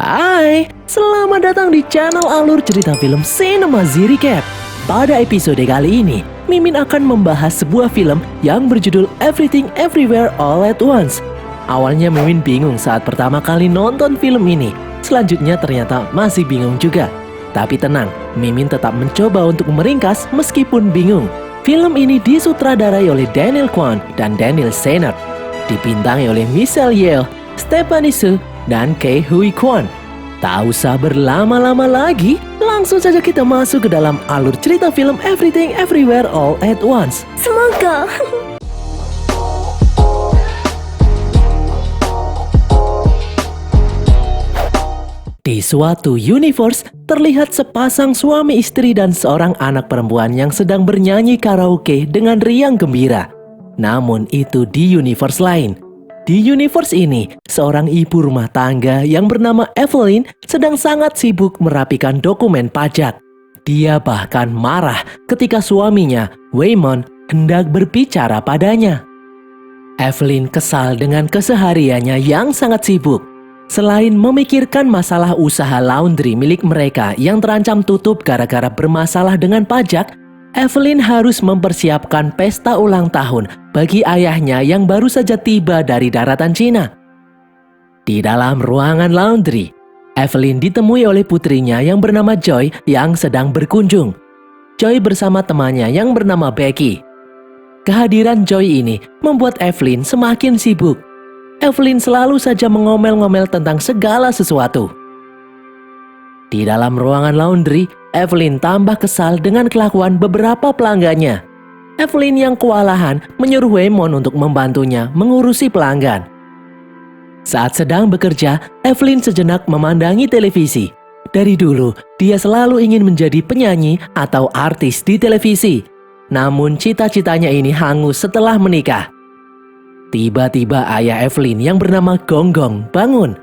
Hai, selamat datang di channel alur cerita film Cinema Z Recap. Pada episode kali ini, Mimin akan membahas sebuah film yang berjudul Everything Everywhere All at Once. Awalnya Mimin bingung saat pertama kali nonton film ini. Selanjutnya ternyata masih bingung juga. Tapi tenang, Mimin tetap mencoba untuk meringkas meskipun bingung. Film ini disutradarai oleh Daniel Kwan dan Daniel Sennert. Dibintangi oleh Michelle Yeoh, Stephanie Hsu, dan Ke Huy Quan. Tak usah berlama-lama lagi, langsung saja kita masuk ke dalam alur cerita film Everything Everywhere All at Once. Semoga. Di suatu universe, terlihat sepasang suami istri dan seorang anak perempuan yang sedang bernyanyi karaoke dengan riang gembira. Namun itu di universe lain. Di universe ini, seorang ibu rumah tangga yang bernama Evelyn sedang sangat sibuk merapikan dokumen pajak. Dia bahkan marah ketika suaminya, Waymon, hendak berbicara padanya. Evelyn kesal dengan kesehariannya yang sangat sibuk. Selain memikirkan masalah usaha laundry milik mereka yang terancam tutup gara-gara bermasalah dengan pajak, Evelyn harus mempersiapkan pesta ulang tahun bagi ayahnya yang baru saja tiba dari daratan Cina. Di dalam ruangan laundry, Evelyn ditemui oleh putrinya yang bernama Joy yang sedang berkunjung. Joy bersama temannya yang bernama Becky. Kehadiran Joy ini membuat Evelyn semakin sibuk. Evelyn selalu saja mengomel-ngomel tentang segala sesuatu. Di dalam ruangan laundry, Evelyn tambah kesal dengan kelakuan beberapa pelanggannya. Evelyn yang kewalahan menyuruh Waymon untuk membantunya mengurusi pelanggan. Saat sedang bekerja, Evelyn sejenak memandangi televisi. Dari dulu, dia selalu ingin menjadi penyanyi atau artis di televisi. Namun cita-citanya ini hangus setelah menikah. Tiba-tiba ayah Evelyn yang bernama Gonggong bangun.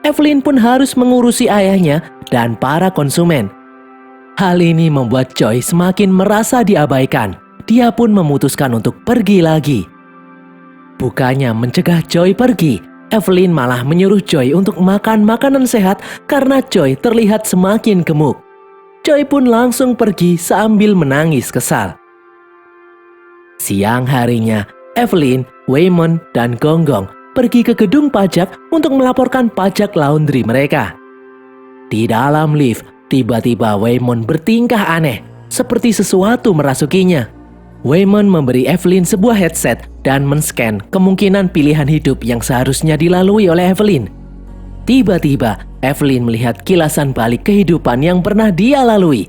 Evelyn pun harus mengurusi ayahnya dan para konsumen. Hal ini membuat Joy semakin merasa diabaikan. Dia pun memutuskan untuk pergi lagi. Bukannya mencegah Joy pergi, Evelyn malah menyuruh Joy untuk makan makanan sehat karena Joy terlihat semakin gemuk. Joy pun langsung pergi sambil menangis kesal. Siang harinya, Evelyn, Waymon, dan Gonggong pergi ke gedung pajak untuk melaporkan pajak laundry mereka. Di dalam lift, tiba-tiba Waymon bertingkah aneh, seperti sesuatu merasukinya. Waymon memberi Evelyn sebuah headset dan men-scan kemungkinan pilihan hidup yang seharusnya dilalui oleh Evelyn. Tiba-tiba, Evelyn melihat kilasan balik kehidupan yang pernah dia lalui.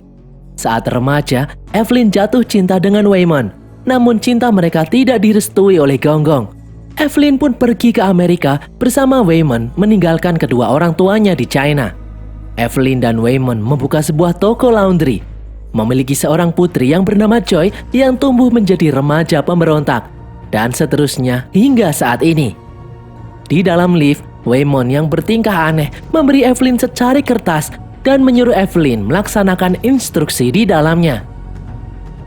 Saat remaja, Evelyn jatuh cinta dengan Waymon, namun cinta mereka tidak direstui oleh Gonggong. Evelyn pun pergi ke Amerika bersama Waymon meninggalkan kedua orang tuanya di China. Evelyn dan Waymon membuka sebuah toko laundry, memiliki seorang putri yang bernama Joy yang tumbuh menjadi remaja pemberontak, dan seterusnya hingga saat ini. Di dalam lift, Waymon yang bertingkah aneh memberi Evelyn secari kertas dan menyuruh Evelyn melaksanakan instruksi di dalamnya.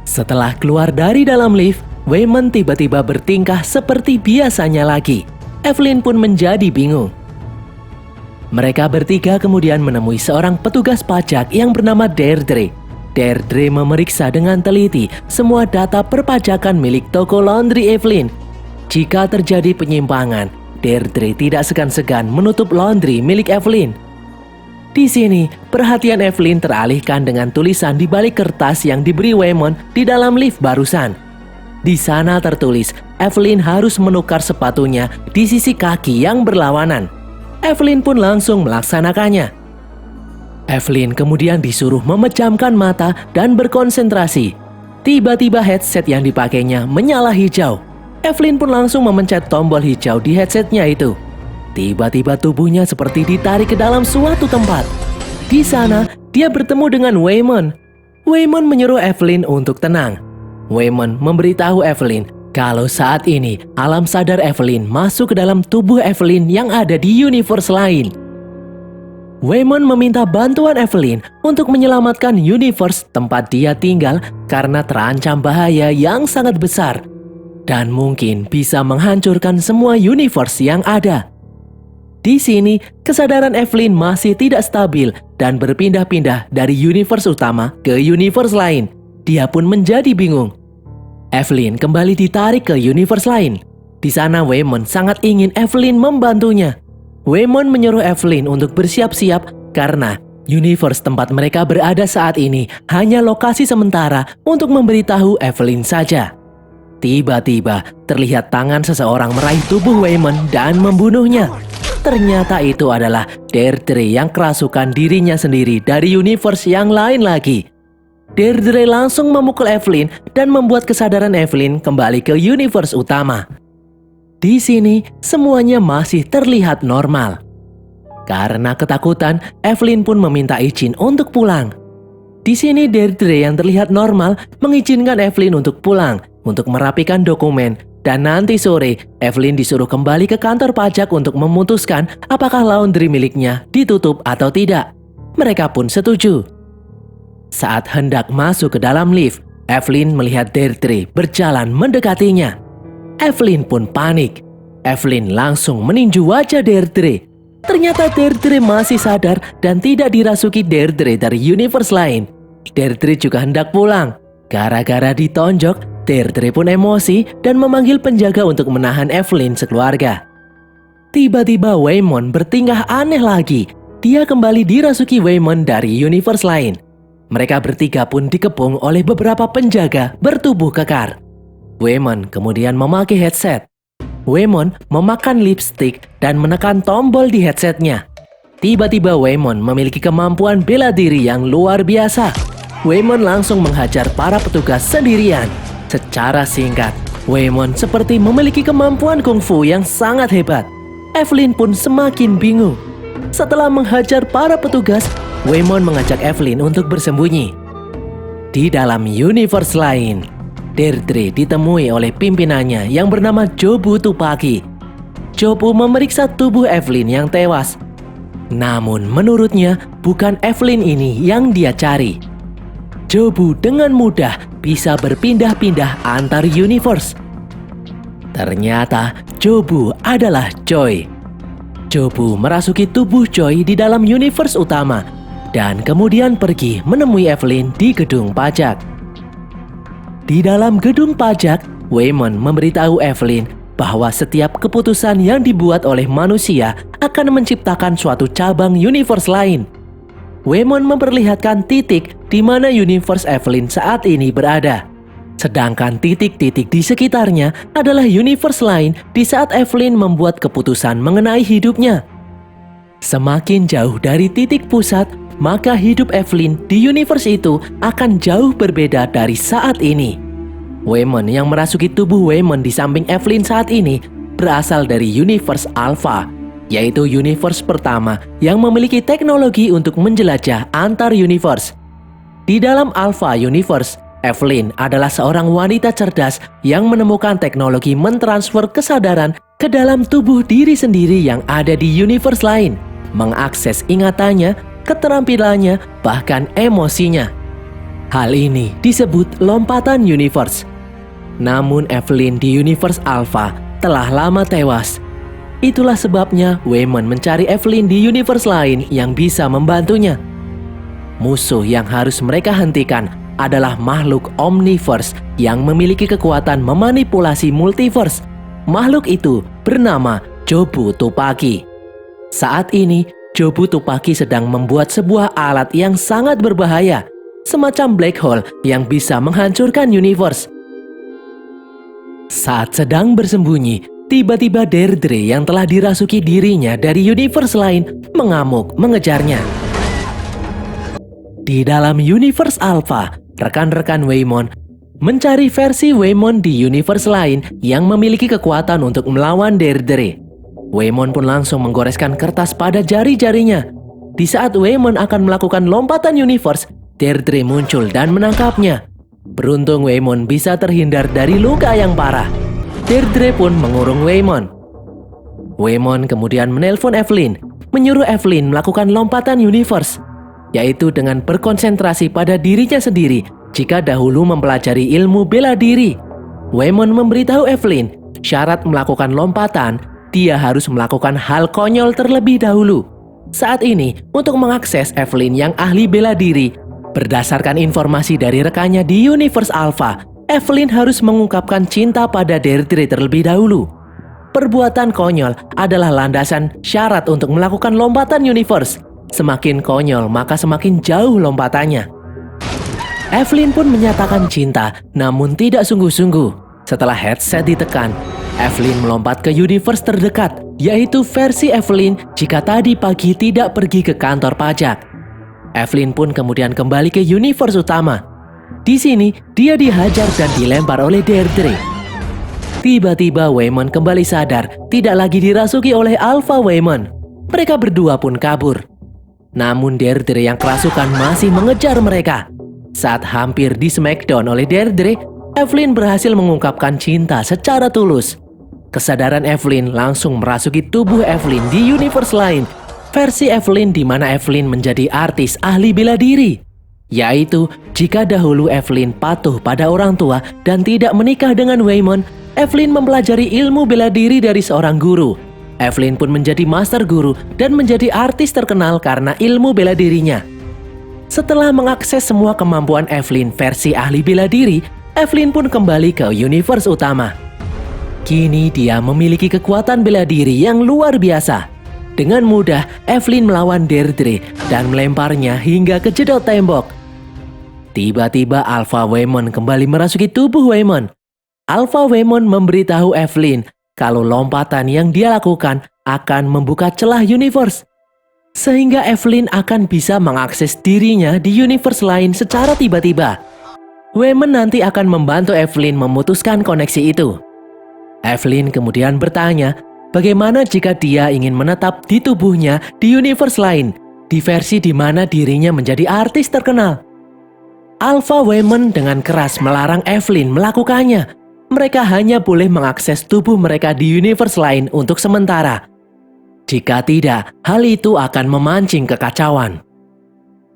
Setelah keluar dari dalam lift, Waymon tiba-tiba bertingkah seperti biasanya lagi. Evelyn pun menjadi bingung. Mereka bertiga kemudian menemui seorang petugas pajak yang bernama Deirdre. Deirdre memeriksa dengan teliti semua data perpajakan milik toko laundry Evelyn. Jika terjadi penyimpangan, Deirdre tidak segan-segan menutup laundry milik Evelyn. Di sini, perhatian Evelyn teralihkan dengan tulisan di balik kertas yang diberi Waymon di dalam lift barusan. Di sana tertulis, Evelyn harus menukar sepatunya di sisi kaki yang berlawanan. Evelyn pun langsung melaksanakannya. Evelyn kemudian disuruh memejamkan mata dan berkonsentrasi. Tiba-tiba headset yang dipakainya menyala hijau. Evelyn pun langsung memencet tombol hijau di headsetnya itu. Tiba-tiba tubuhnya seperti ditarik ke dalam suatu tempat. Di sana, dia bertemu dengan Waymon. Waymon menyuruh Evelyn untuk tenang. Waymon memberitahu Evelyn kalau saat ini alam sadar Evelyn masuk ke dalam tubuh Evelyn yang ada di universe lain. Waymon meminta bantuan Evelyn untuk menyelamatkan universe tempat dia tinggal karena terancam bahaya yang sangat besar dan mungkin bisa menghancurkan semua universe yang ada. Di sini, kesadaran Evelyn masih tidak stabil dan berpindah-pindah dari universe utama ke universe lain. Dia pun menjadi bingung. Evelyn kembali ditarik ke universe lain. Di sana Waymond sangat ingin Evelyn membantunya. Waymond menyuruh Evelyn untuk bersiap-siap karena universe tempat mereka berada saat ini hanya lokasi sementara untuk memberitahu Evelyn saja. Tiba-tiba terlihat tangan seseorang meraih tubuh Waymond dan membunuhnya. Ternyata itu adalah Deirdre yang kerasukan dirinya sendiri dari universe yang lain lagi. Deirdre langsung memukul Evelyn dan membuat kesadaran Evelyn kembali ke universe utama. Di sini semuanya masih terlihat normal. Karena ketakutan, Evelyn pun meminta izin untuk pulang. Di sini Deirdre yang terlihat normal mengizinkan Evelyn untuk pulang untuk merapikan dokumen. Dan nanti sore, Evelyn disuruh kembali ke kantor pajak untuk memutuskan apakah laundry miliknya ditutup atau tidak. Mereka pun setuju. Saat hendak masuk ke dalam lift, Evelyn melihat Deirdre berjalan mendekatinya. Evelyn pun panik. Evelyn langsung meninju wajah Deirdre. Ternyata Deirdre masih sadar dan tidak dirasuki Deirdre dari universe lain. Deirdre juga hendak pulang. Gara-gara ditonjok, Deirdre pun emosi dan memanggil penjaga untuk menahan Evelyn sekeluarga. Tiba-tiba Waymond bertingkah aneh lagi. Dia kembali dirasuki Waymond dari universe lain. Mereka bertiga pun dikepung oleh beberapa penjaga bertubuh kekar. Waymond kemudian memakai headset. Waymond memakan lipstick dan menekan tombol di headsetnya. Tiba-tiba Waymond memiliki kemampuan bela diri yang luar biasa. Waymond langsung menghajar para petugas sendirian. Secara singkat, Waymond seperti memiliki kemampuan kungfu yang sangat hebat. Evelyn pun semakin bingung. Setelah menghajar para petugas, Waymond mengajak Evelyn untuk bersembunyi. Di dalam universe lain, Deirdre ditemui oleh pimpinannya yang bernama Jobu Tupaki. Jobu memeriksa tubuh Evelyn yang tewas. Namun menurutnya bukan Evelyn ini yang dia cari. Jobu dengan mudah bisa berpindah-pindah antar universe. Ternyata Jobu adalah Joy. Jobu merasuki tubuh Joy di dalam universe utama dan kemudian pergi menemui Evelyn di gedung pajak. Di dalam gedung pajak, Waymond memberitahu Evelyn bahwa setiap keputusan yang dibuat oleh manusia akan menciptakan suatu cabang universe lain. Waymond memperlihatkan titik di mana universe Evelyn saat ini berada. Sedangkan titik-titik di sekitarnya adalah universe lain di saat Evelyn membuat keputusan mengenai hidupnya. Semakin jauh dari titik pusat, maka hidup Evelyn di universe itu akan jauh berbeda dari saat ini. Waymond yang merasuki tubuh Waymond di samping Evelyn saat ini berasal dari universe Alpha, yaitu universe pertama yang memiliki teknologi untuk menjelajah antar universe. Di dalam Alpha Universe, Evelyn adalah seorang wanita cerdas yang menemukan teknologi mentransfer kesadaran ke dalam tubuh diri sendiri yang ada di universe lain, mengakses ingatannya, keterampilannya, bahkan emosinya. Hal ini disebut lompatan universe. Namun Evelyn di universe Alpha telah lama tewas. Itulah sebabnya Waymond mencari Evelyn di universe lain yang bisa membantunya. Musuh yang harus mereka hentikan adalah makhluk Omniverse yang memiliki kekuatan memanipulasi multiverse. Makhluk itu bernama Jobu Tupaki. Saat ini, Jobu Tupaki sedang membuat sebuah alat yang sangat berbahaya, semacam black hole yang bisa menghancurkan universe. Saat sedang bersembunyi, tiba-tiba Deirdre yang telah dirasuki dirinya dari universe lain mengamuk mengejarnya. Di dalam universe Alpha, rekan-rekan Waymond mencari versi Waymond di universe lain yang memiliki kekuatan untuk melawan Deirdre. Waymond pun langsung menggoreskan kertas pada jari-jarinya. Di saat Waymond akan melakukan lompatan universe, Deirdre muncul dan menangkapnya. Beruntung Waymond bisa terhindar dari luka yang parah. Deirdre pun mengurung Waymond. Waymond kemudian menelpon Evelyn, menyuruh Evelyn melakukan lompatan universe, yaitu dengan berkonsentrasi pada dirinya sendiri jika dahulu mempelajari ilmu bela diri. Waymond memberitahu Evelyn, syarat melakukan lompatan dia harus melakukan hal konyol terlebih dahulu. Saat ini, untuk mengakses Evelyn yang ahli bela diri, berdasarkan informasi dari rekannya di Universe Alpha, Evelyn harus mengungkapkan cinta pada Deirdre terlebih dahulu. Perbuatan konyol adalah landasan syarat untuk melakukan lompatan universe. Semakin konyol, maka semakin jauh lompatannya. Evelyn pun menyatakan cinta, namun tidak sungguh-sungguh. Setelah headset ditekan, Evelyn melompat ke universe terdekat, yaitu versi Evelyn jika tadi pagi tidak pergi ke kantor pajak. Evelyn pun kemudian kembali ke universe utama. Di sini, dia dihajar dan dilempar oleh Deirdre. Tiba-tiba Waymond kembali sadar, tidak lagi dirasuki oleh Alpha Waymond. Mereka berdua pun kabur. Namun Deirdre yang kerasukan masih mengejar mereka. Saat hampir di smackdown oleh Deirdre, Evelyn berhasil mengungkapkan cinta secara tulus. Kesadaran Evelyn langsung merasuki tubuh Evelyn di universe lain, versi Evelyn di mana Evelyn menjadi artis ahli bela diri. Yaitu, jika dahulu Evelyn patuh pada orang tua dan tidak menikah dengan Waymond, Evelyn mempelajari ilmu bela diri dari seorang guru. Evelyn pun menjadi master guru dan menjadi artis terkenal karena ilmu bela dirinya. Setelah mengakses semua kemampuan Evelyn versi ahli bela diri, Evelyn pun kembali ke universe utama. Kini dia memiliki kekuatan bela diri yang luar biasa. Dengan mudah, Evelyn melawan Deirdre dan melemparnya hingga ke jedot tembok. Tiba-tiba Alpha Waymond kembali merasuki tubuh Waymond. Alpha Waymond memberitahu Evelyn kalau lompatan yang dia lakukan akan membuka celah universe. Sehingga Evelyn akan bisa mengakses dirinya di universe lain secara tiba-tiba. Waymond nanti akan membantu Evelyn memutuskan koneksi itu. Evelyn kemudian bertanya, bagaimana jika dia ingin menetap di tubuhnya di universe lain, di versi di mana dirinya menjadi artis terkenal. Alpha Waymond dengan keras melarang Evelyn melakukannya. Mereka hanya boleh mengakses tubuh mereka di universe lain untuk sementara. Jika tidak, hal itu akan memancing kekacauan.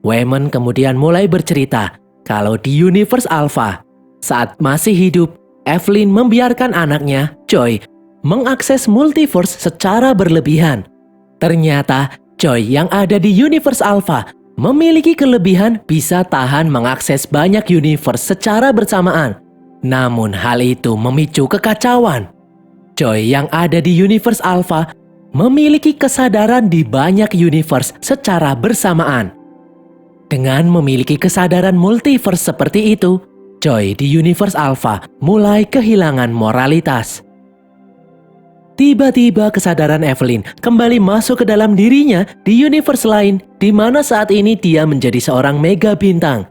Waymond kemudian mulai bercerita kalau di universe Alpha, saat masih hidup, Evelyn membiarkan anaknya, Joy, mengakses multiverse secara berlebihan. Ternyata, Joy yang ada di universe Alpha memiliki kelebihan bisa tahan mengakses banyak universe secara bersamaan. Namun hal itu memicu kekacauan. Joy yang ada di universe Alpha memiliki kesadaran di banyak universe secara bersamaan. Dengan memiliki kesadaran multiverse seperti itu, Joy di universe Alpha mulai kehilangan moralitas. Tiba-tiba kesadaran Evelyn kembali masuk ke dalam dirinya di universe lain, di mana saat ini dia menjadi seorang mega bintang.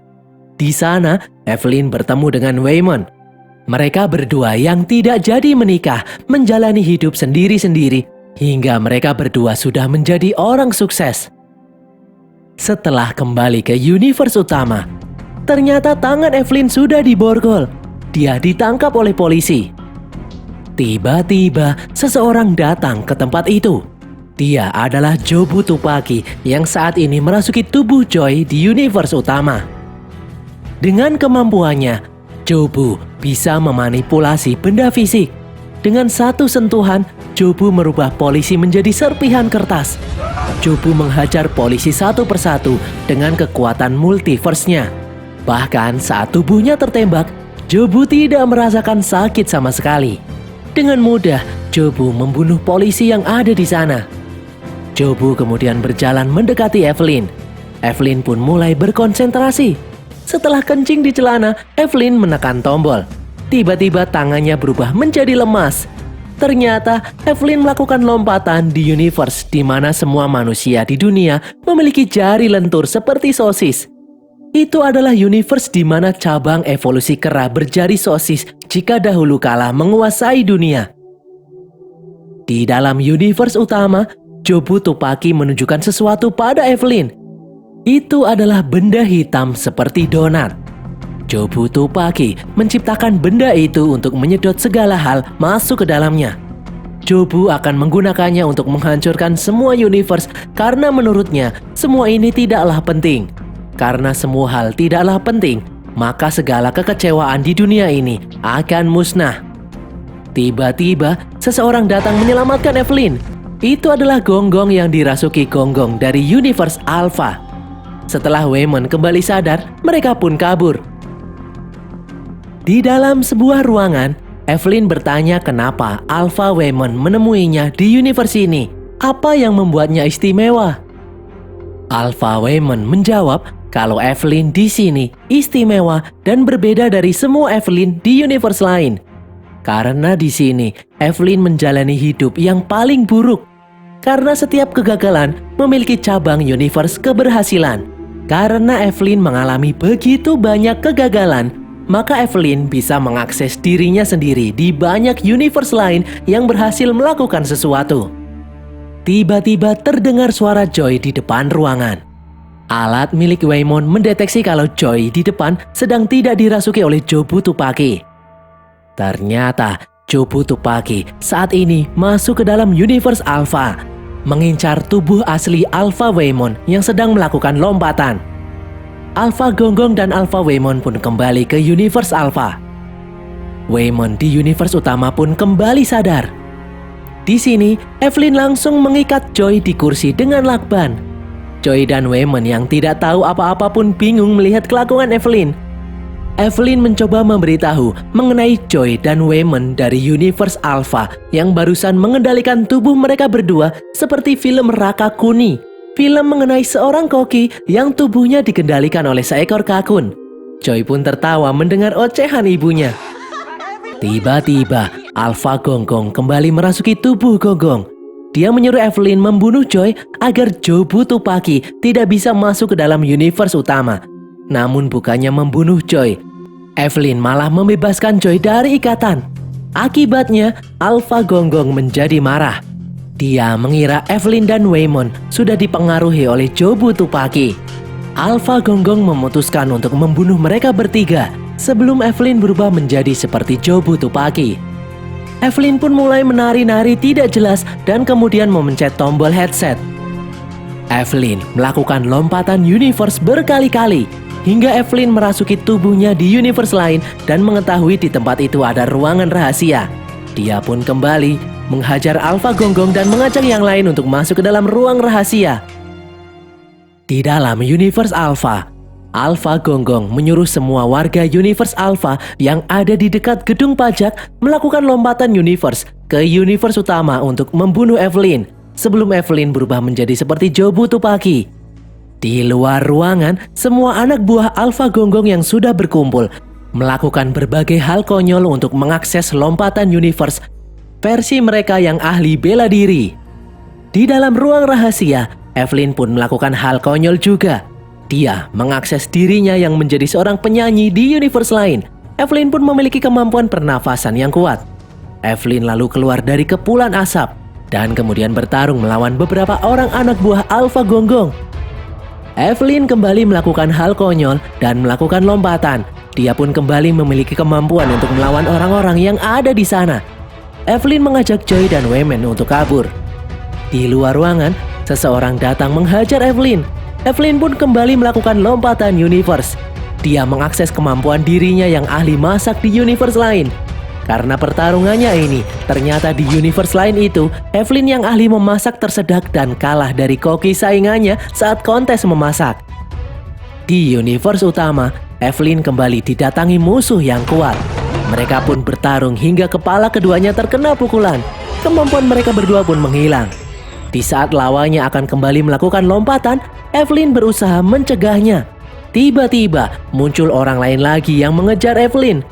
Di sana, Evelyn bertemu dengan Waymond. Mereka berdua yang tidak jadi menikah menjalani hidup sendiri-sendiri hingga mereka berdua sudah menjadi orang sukses. Setelah kembali ke universe utama, ternyata tangan Evelyn sudah diborgol. Dia ditangkap oleh polisi. Tiba-tiba seseorang datang ke tempat itu. Dia adalah Jobu Tupaki yang saat ini merasuki tubuh Joy di universe utama. Dengan kemampuannya, Jobu bisa memanipulasi benda fisik. Dengan satu sentuhan, Jobu merubah polisi menjadi serpihan kertas. Jobu menghajar polisi satu persatu dengan kekuatan multiverse-nya. Bahkan saat tubuhnya tertembak, Jobu tidak merasakan sakit sama sekali. Dengan mudah, Jobu membunuh polisi yang ada di sana. Jobu kemudian berjalan mendekati Evelyn. Evelyn pun mulai berkonsentrasi. Setelah kencing di celana, Evelyn menekan tombol. Tiba-tiba tangannya berubah menjadi lemas. Ternyata Evelyn melakukan lompatan di universe di mana semua manusia di dunia memiliki jari lentur seperti sosis. Itu adalah universe di mana cabang evolusi kera berjari sosis jika dahulu kala menguasai dunia. Di dalam universe utama, Jobu Tupaki menunjukkan sesuatu pada Evelyn. Itu adalah benda hitam seperti donat. Jobu Tupaki menciptakan benda itu untuk menyedot segala hal masuk ke dalamnya. Jobu akan menggunakannya untuk menghancurkan semua universe karena menurutnya semua ini tidaklah penting. Karena semua hal tidaklah penting, maka segala kekecewaan di dunia ini akan musnah. Tiba-tiba, seseorang datang menyelamatkan Evelyn. Itu adalah Gonggong yang dirasuki Gonggong dari Universe Alpha. Setelah Waymond kembali sadar, mereka pun kabur. Di dalam sebuah ruangan, Evelyn bertanya kenapa Alpha Waymond menemuinya di universe ini. Apa yang membuatnya istimewa? Alpha Waymond menjawab kalau Evelyn di sini istimewa dan berbeda dari semua Evelyn di universe lain. Karena di sini Evelyn menjalani hidup yang paling buruk. Karena setiap kegagalan memiliki cabang universe keberhasilan. Karena Evelyn mengalami begitu banyak kegagalan, maka Evelyn bisa mengakses dirinya sendiri di banyak universe lain yang berhasil melakukan sesuatu. Tiba-tiba terdengar suara Joy di depan ruangan. Alat milik Waymond mendeteksi kalau Joy di depan sedang tidak dirasuki oleh Jobu Tupaki. Ternyata Jobu Tupaki saat ini masuk ke dalam universe Alpha, mengincar tubuh asli Alpha Waymond yang sedang melakukan lompatan. Alpha Gonggong dan Alpha Waymond pun kembali ke universe Alpha. Waymond di universe utama pun kembali sadar. Di sini, Evelyn langsung mengikat Joy di kursi dengan lakban. Joy dan Waymond yang tidak tahu apa-apa pun bingung melihat kelakuan Evelyn. Evelyn mencoba memberitahu mengenai Joy dan Waymond dari universe Alpha yang barusan mengendalikan tubuh mereka berdua seperti film Raka Kuni. Film mengenai seorang koki yang tubuhnya dikendalikan oleh seekor kakun. Joy pun tertawa mendengar ocehan ibunya. Tiba-tiba, Alpha Gonggong kembali merasuki tubuh Gonggong. Dia menyuruh Evelyn membunuh Joy agar Jobu Tupaki tidak bisa masuk ke dalam universe utama. Namun bukannya membunuh Joy, Evelyn malah membebaskan Joy dari ikatan. Akibatnya, Alpha Gonggong menjadi marah. Dia mengira Evelyn dan Waymond sudah dipengaruhi oleh Jobu Tupaki. Alpha Gonggong memutuskan untuk membunuh mereka bertiga sebelum Evelyn berubah menjadi seperti Jobu Tupaki. Evelyn pun mulai menari-nari tidak jelas dan kemudian memencet tombol headset. Evelyn melakukan lompatan universe berkali-kali hingga Evelyn merasuki tubuhnya di universe lain dan mengetahui di tempat itu ada ruangan rahasia. Dia pun kembali menghajar Alpha Gonggong dan mengajak yang lain untuk masuk ke dalam ruang rahasia. Di dalam universe Alpha, Alpha Gonggong menyuruh semua warga universe Alpha yang ada di dekat gedung pajak melakukan lompatan universe ke universe utama untuk membunuh Evelyn sebelum Evelyn berubah menjadi seperti Jobu Tupaki. Di luar ruangan, semua anak buah Alpha Gonggong yang sudah berkumpul melakukan berbagai hal konyol untuk mengakses lompatan universe versi mereka yang ahli bela diri. Di dalam ruang rahasia, Evelyn pun melakukan hal konyol juga. Dia mengakses dirinya yang menjadi seorang penyanyi di universe lain. Evelyn pun memiliki kemampuan pernafasan yang kuat. Evelyn lalu keluar dari kepulan asap dan kemudian bertarung melawan beberapa orang anak buah Alpha Gonggong. Evelyn kembali melakukan hal konyol dan melakukan lompatan. Dia pun kembali memiliki kemampuan untuk melawan orang-orang yang ada di sana. Evelyn mengajak Joy dan Waymond untuk kabur. Di luar ruangan, seseorang datang menghajar Evelyn. Evelyn pun kembali melakukan lompatan universe. Dia mengakses kemampuan dirinya yang ahli masak di universe lain. Karena pertarungannya ini, ternyata di universe lain itu, Evelyn yang ahli memasak tersedak dan kalah dari koki saingannya saat kontes memasak. Di universe utama, Evelyn kembali didatangi musuh yang kuat. Mereka pun bertarung hingga kepala keduanya terkena pukulan. Kemampuan mereka berdua pun menghilang. Di saat lawannya akan kembali melakukan lompatan, Evelyn berusaha mencegahnya. Tiba-tiba muncul orang lain lagi yang mengejar Evelyn.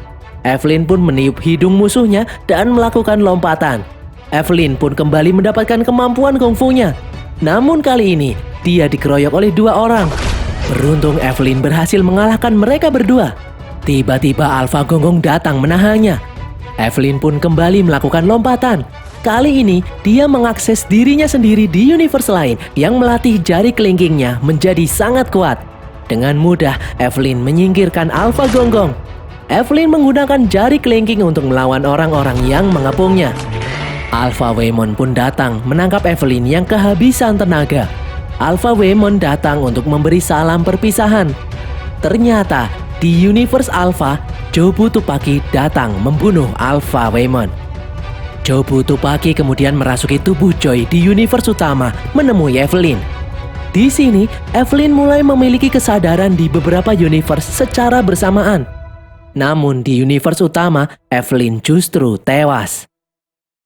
Evelyn pun meniup hidung musuhnya dan melakukan lompatan. Evelyn pun kembali mendapatkan kemampuan kungfunya. Namun kali ini, dia dikeroyok oleh dua orang. Beruntung Evelyn berhasil mengalahkan mereka berdua. Tiba-tiba Alpha Gonggong datang menahannya. Evelyn pun kembali melakukan lompatan. Kali ini, dia mengakses dirinya sendiri di universe lain yang melatih jari kelingkingnya menjadi sangat kuat. Dengan mudah, Evelyn menyingkirkan Alpha Gonggong. Evelyn menggunakan jari kelingking untuk melawan orang-orang yang mengepungnya. Alpha Waymond pun datang menangkap Evelyn yang kehabisan tenaga. Alpha Waymond datang untuk memberi salam perpisahan. Ternyata, di universe Alpha, Jobu Tupaki datang membunuh Alpha Waymond. Jobu Tupaki kemudian merasuki tubuh Joy di universe utama menemui Evelyn. Di sini, Evelyn mulai memiliki kesadaran di beberapa universe secara bersamaan. Namun di universe utama, Evelyn justru tewas.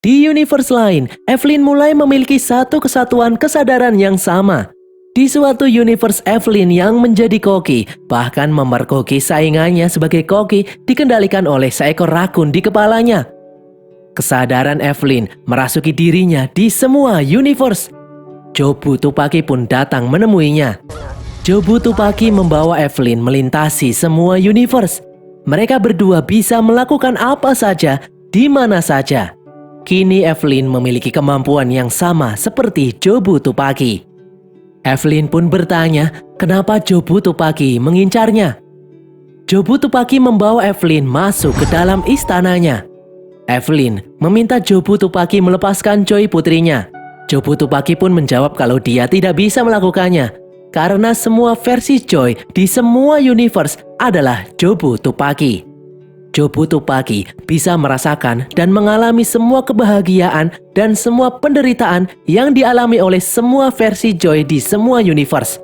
Di universe lain, Evelyn mulai memiliki satu kesatuan kesadaran yang sama. Di suatu universe, Evelyn yang menjadi koki, bahkan memergoki saingannya sebagai koki dikendalikan oleh seekor rakun di kepalanya. Kesadaran Evelyn merasuki dirinya di semua universe. Jobu Tupaki pun datang menemuinya. Jobu Tupaki membawa Evelyn melintasi semua universe. Mereka berdua bisa melakukan apa saja, di mana saja. Kini Evelyn memiliki kemampuan yang sama seperti Jobu Tupaki. Evelyn pun bertanya, kenapa Jobu Tupaki mengincarnya. Jobu Tupaki membawa Evelyn masuk ke dalam istananya. Evelyn meminta Jobu Tupaki melepaskan Joy putrinya. Jobu Tupaki pun menjawab kalau dia tidak bisa melakukannya, karena semua versi Joy di semua universe adalah Jobu Tupaki. Jobu Tupaki bisa merasakan dan mengalami semua kebahagiaan dan semua penderitaan yang dialami oleh semua versi Joy di semua universe.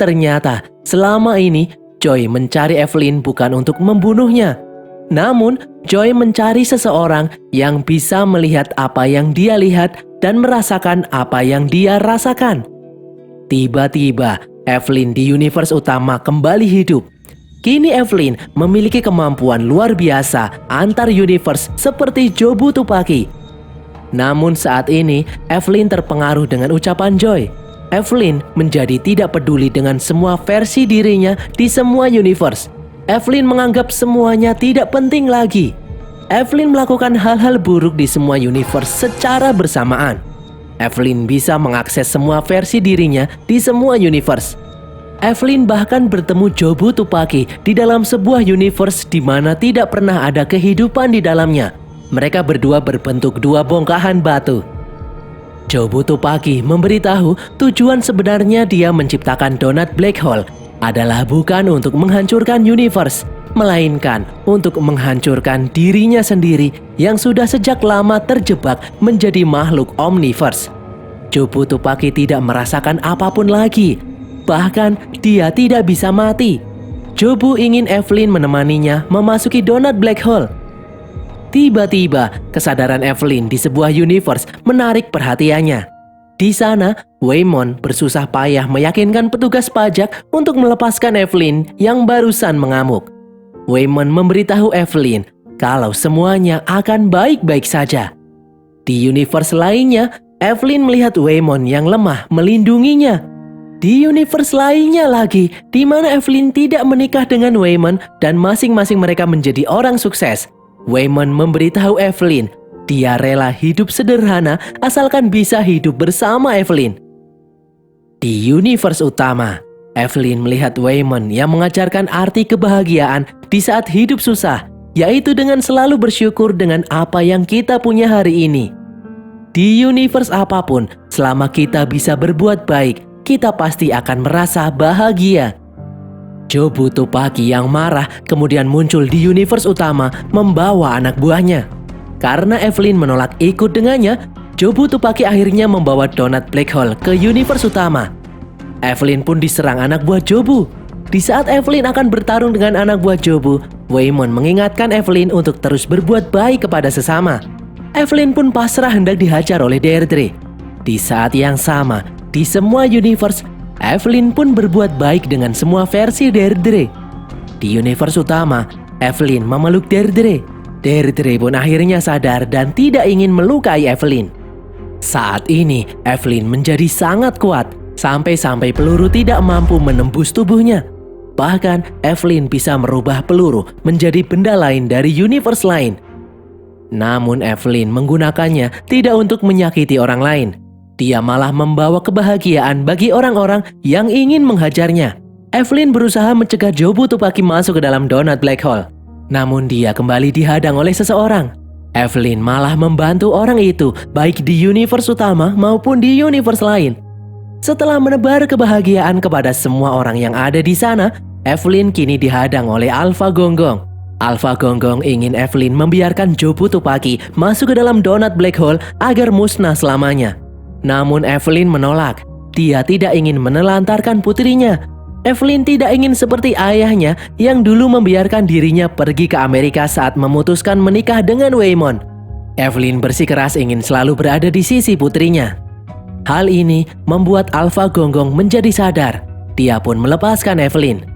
Ternyata selama ini Joy mencari Evelyn bukan untuk membunuhnya. Namun Joy mencari seseorang yang bisa melihat apa yang dia lihat dan merasakan apa yang dia rasakan. Tiba-tiba Evelyn di universe utama kembali hidup. Kini Evelyn memiliki kemampuan luar biasa antar universe seperti Jobu Tupaki. Namun saat ini Evelyn terpengaruh dengan ucapan Joy. Evelyn menjadi tidak peduli dengan semua versi dirinya di semua universe. Evelyn menganggap semuanya tidak penting lagi. Evelyn melakukan hal-hal buruk di semua universe secara bersamaan. Evelyn bisa mengakses semua versi dirinya di semua universe. Evelyn bahkan bertemu Jobu Tupaki di dalam sebuah universe di mana tidak pernah ada kehidupan di dalamnya. Mereka berdua berbentuk dua bongkahan batu. Jobu Tupaki memberitahu tujuan sebenarnya dia menciptakan donat black hole adalah bukan untuk menghancurkan universe, melainkan untuk menghancurkan dirinya sendiri yang sudah sejak lama terjebak menjadi makhluk omniverse. Jobu Tupaki tidak merasakan apapun lagi. Bahkan dia tidak bisa mati. Jobu ingin Evelyn menemaninya memasuki donat black hole. Tiba-tiba kesadaran Evelyn di sebuah universe menarik perhatiannya. Di sana, Waymon bersusah payah meyakinkan petugas pajak untuk melepaskan Evelyn yang barusan mengamuk. Waymon memberitahu Evelyn kalau semuanya akan baik-baik saja. Di universe lainnya, Evelyn melihat Waymon yang lemah melindunginya. Di universe lainnya lagi, di mana Evelyn tidak menikah dengan Waymon dan masing-masing mereka menjadi orang sukses. Waymon memberitahu Evelyn, dia rela hidup sederhana asalkan bisa hidup bersama Evelyn. Di universe utama, Evelyn melihat Waymon yang mengajarkan arti kebahagiaan di saat hidup susah, yaitu dengan selalu bersyukur dengan apa yang kita punya hari ini. Di universe apapun, selama kita bisa berbuat baik, kita pasti akan merasa bahagia. Jobu Tupaki yang marah kemudian muncul di universe utama membawa anak buahnya. Karena Evelyn menolak ikut dengannya, Jobu Tupaki akhirnya membawa donat black hole ke universe utama. Evelyn pun diserang anak buah Jobu. Di saat Evelyn akan bertarung dengan anak buah Jobu, Waymon mengingatkan Evelyn untuk terus berbuat baik kepada sesama. Evelyn pun pasrah hendak dihajar oleh Deirdre. Di saat yang sama, di semua universe, Evelyn pun berbuat baik dengan semua versi Deirdre. Di universe utama, Evelyn memeluk Deirdre. Deirdre pun akhirnya sadar dan tidak ingin melukai Evelyn. Saat ini, Evelyn menjadi sangat kuat, sampai-sampai peluru tidak mampu menembus tubuhnya. Bahkan, Evelyn bisa merubah peluru menjadi benda lain dari universe lain. Namun Evelyn menggunakannya tidak untuk menyakiti orang lain. Dia malah membawa kebahagiaan bagi orang-orang yang ingin menghajarnya. Evelyn berusaha mencegah Jobu Tupaki masuk ke dalam donat black hole. Namun dia kembali dihadang oleh seseorang. Evelyn malah membantu orang itu baik di universe utama maupun di universe lain. Setelah menebar kebahagiaan kepada semua orang yang ada di sana, Evelyn kini dihadang oleh Alpha Gonggong. Alpha Gonggong ingin Evelyn membiarkan Jobu Tupaki masuk ke dalam donut black hole agar musnah selamanya. Namun Evelyn menolak. Dia tidak ingin menelantarkan putrinya. Evelyn tidak ingin seperti ayahnya yang dulu membiarkan dirinya pergi ke Amerika saat memutuskan menikah dengan Waymon. Evelyn bersikeras ingin selalu berada di sisi putrinya. Hal ini membuat Alpha Gonggong menjadi sadar. Dia pun melepaskan Evelyn.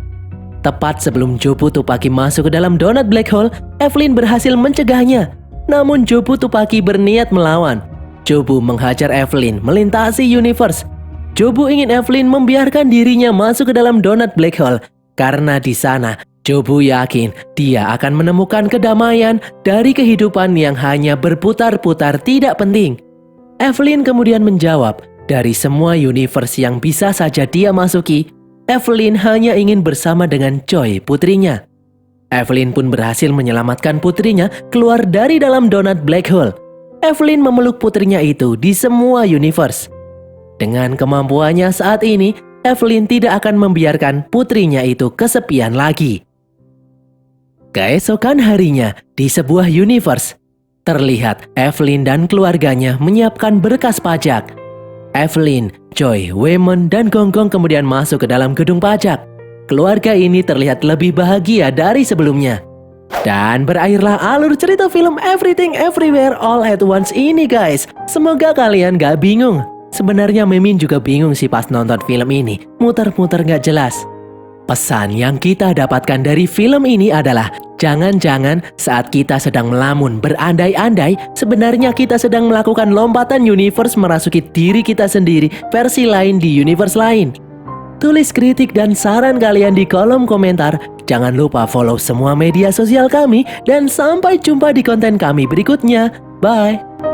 Tepat sebelum Jobu Tupaki masuk ke dalam donut black hole, Evelyn berhasil mencegahnya. Namun Jobu Tupaki berniat melawan. Jobu menghajar Evelyn melintasi universe. Jobu ingin Evelyn membiarkan dirinya masuk ke dalam donut black hole karena di sana Jobu yakin dia akan menemukan kedamaian dari kehidupan yang hanya berputar-putar tidak penting. Evelyn kemudian menjawab, dari semua universe yang bisa saja dia masuki, Evelyn hanya ingin bersama dengan Choi, putrinya. Evelyn pun berhasil menyelamatkan putrinya keluar dari dalam donut black hole. Evelyn memeluk putrinya itu di semua universe. Dengan kemampuannya saat ini, Evelyn tidak akan membiarkan putrinya itu kesepian lagi. Keesokan harinya, di sebuah universe, terlihat Evelyn dan keluarganya menyiapkan berkas pajak. Evelyn, Choi, Waymon, dan Gonggong kemudian masuk ke dalam gedung pajak. Keluarga ini terlihat lebih bahagia dari sebelumnya. Dan berakhirlah alur cerita film Everything Everywhere All at Once ini guys. Semoga kalian gak bingung. Sebenarnya Mimin juga bingung sih pas nonton film ini. Muter-muter gak jelas. Pesan yang kita dapatkan dari film ini adalah jangan-jangan saat kita sedang melamun berandai-andai, sebenarnya kita sedang melakukan lompatan universe merasuki diri kita sendiri versi lain di universe lain. Tulis kritik dan saran kalian di kolom komentar. Jangan lupa follow semua media sosial kami dan sampai jumpa di konten kami berikutnya. Bye!